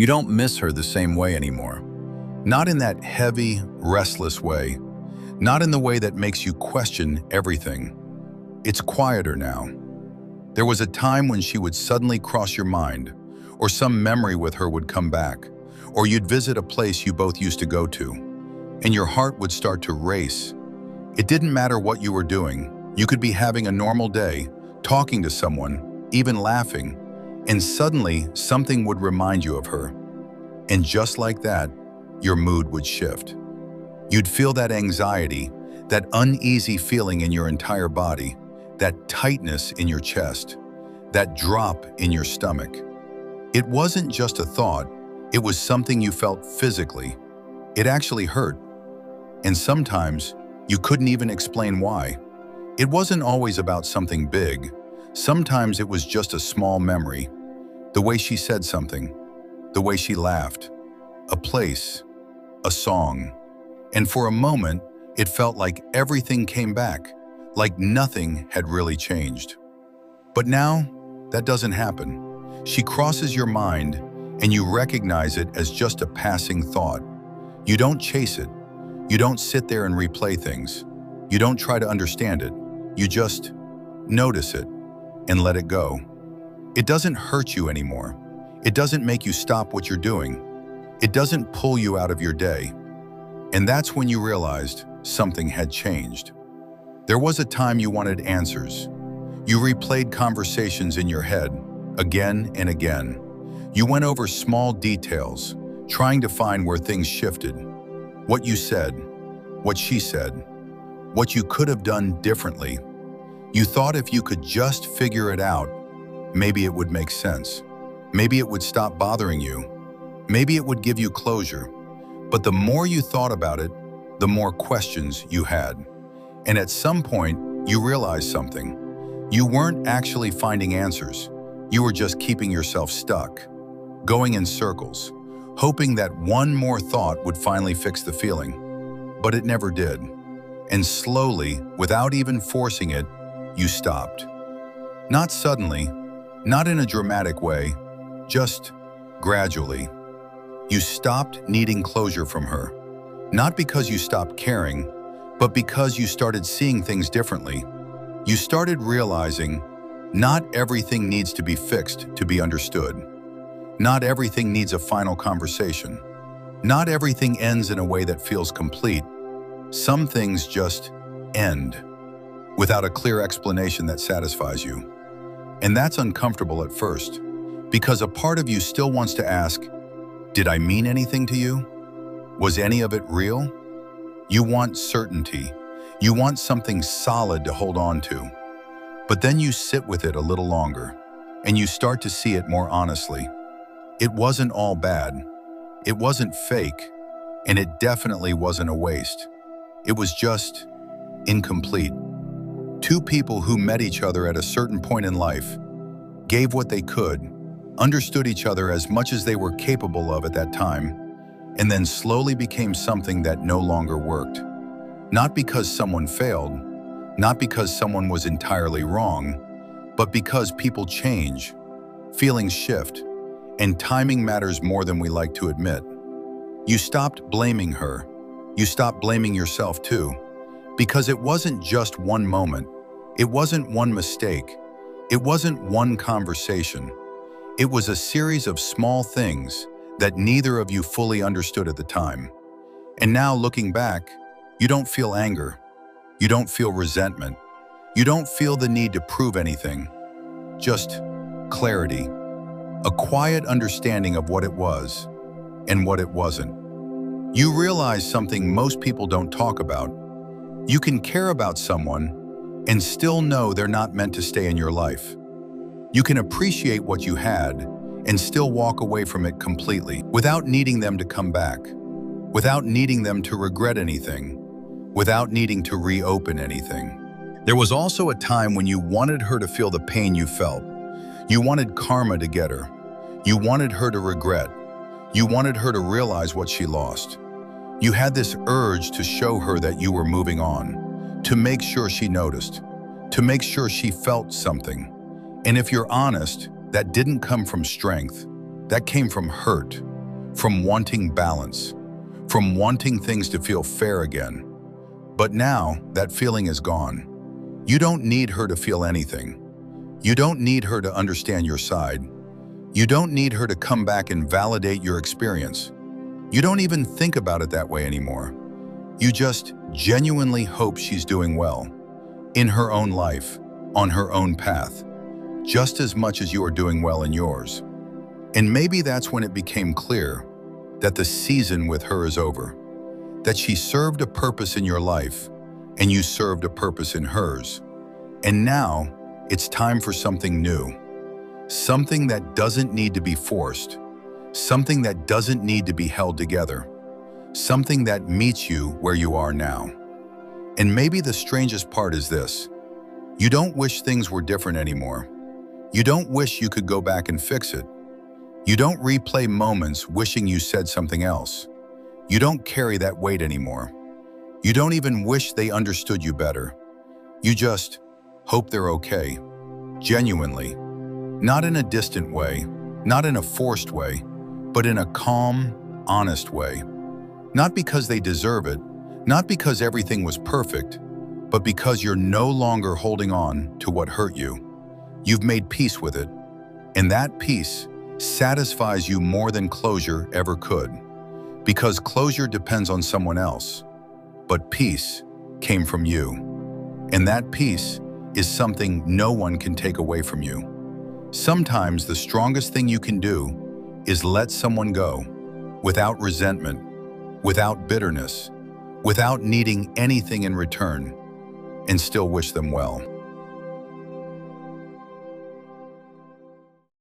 You don't miss her the same way anymore. Not in that heavy, restless way. Not in the way that makes you question everything. It's quieter now. There was a time when she would suddenly cross your mind, or some memory with her would come back, or you'd visit a place you both used to go to, and your heart would start to race. It didn't matter what you were doing. You could be having a normal day, talking to someone, even laughing, and suddenly something would remind you of her. And just like that, your mood would shift. You'd feel that anxiety, that uneasy feeling in your entire body, that tightness in your chest, that drop in your stomach. It wasn't just a thought, it was something you felt physically. It actually hurt. And sometimes, you couldn't even explain why. It wasn't always about something big. Sometimes it was just a small memory. The way she said something, the way she laughed, a place, a song. And for a moment, it felt like everything came back, like nothing had really changed. But now, that doesn't happen. She crosses your mind, and you recognize it as just a passing thought. You don't chase it. You don't sit there and replay things. You don't try to understand it. You just notice it and let it go. It doesn't hurt you anymore. It doesn't make you stop what you're doing. It doesn't pull you out of your day. And that's when you realized something had changed. There was a time you wanted answers. You replayed conversations in your head again and again. You went over small details, trying to find where things shifted. What you said, what she said, what you could have done differently. You thought if you could just figure it out, maybe it would make sense. Maybe it would stop bothering you. Maybe it would give you closure. But the more you thought about it, the more questions you had. And at some point, you realized something. You weren't actually finding answers. You were just keeping yourself stuck, going in circles, hoping that one more thought would finally fix the feeling. But it never did. And slowly, without even forcing it, you stopped. Not suddenly, not in a dramatic way, just gradually. You stopped needing closure from her. Not because you stopped caring, but because you started seeing things differently. You started realizing not everything needs to be fixed to be understood. Not everything needs a final conversation. Not everything ends in a way that feels complete. Some things just end without a clear explanation that satisfies you. And that's uncomfortable at first, because a part of you still wants to ask, did I mean anything to you? Was any of it real? You want certainty. You want something solid to hold on to. But then you sit with it a little longer, and you start to see it more honestly. It wasn't all bad. It wasn't fake, and it definitely wasn't a waste. It was just incomplete. Two people who met each other at a certain point in life, gave what they could, understood each other as much as they were capable of at that time, and then slowly became something that no longer worked. Not because someone failed, not because someone was entirely wrong, but because people change, feelings shift, and timing matters more than we like to admit. You stopped blaming her. You stopped blaming yourself too, because it wasn't just one moment. It wasn't one mistake. It wasn't one conversation. It was a series of small things that neither of you fully understood at the time. And now looking back, you don't feel anger. You don't feel resentment. You don't feel the need to prove anything. Just clarity. A quiet understanding of what it was and what it wasn't. You realize something most people don't talk about. You can care about someone and still know they're not meant to stay in your life. You can appreciate what you had and still walk away from it completely without needing them to come back, without needing them to regret anything, without needing to reopen anything. There was also a time when you wanted her to feel the pain you felt. You wanted karma to get her. You wanted her to regret. You wanted her to realize what she lost. You had this urge to show her that you were moving on, to make sure she noticed, to make sure she felt something. And if you're honest, that didn't come from strength. That came from hurt. from wanting balance, from wanting things to feel fair again. But now that feeling is gone. You don't need her to feel anything. You don't need her to understand your side. You don't need her to come back and validate your experience. You don't even think about it that way anymore. You just genuinely hope she's doing well, in her own life, on her own path, just as much as you are doing well in yours. And maybe that's when it became clear that the season with her is over, that she served a purpose in your life, and you served a purpose in hers. And now, it's time for something new. Something that doesn't need to be forced. Something that doesn't need to be held together. Something that meets you where you are now. And maybe the strangest part is this. You don't wish things were different anymore. You don't wish you could go back and fix it. You don't replay moments wishing you said something else. You don't carry that weight anymore. You don't even wish they understood you better. You just hope they're okay, genuinely. Not in a distant way, not in a forced way, but in a calm, honest way. Not because they deserve it, not because everything was perfect, but because you're no longer holding on to what hurt you. You've made peace with it, and that peace satisfies you more than closure ever could. Because closure depends on someone else, but peace came from you. And that peace is something no one can take away from you. Sometimes the strongest thing you can do is let someone go without resentment, without bitterness, without needing anything in return, and still wish them well.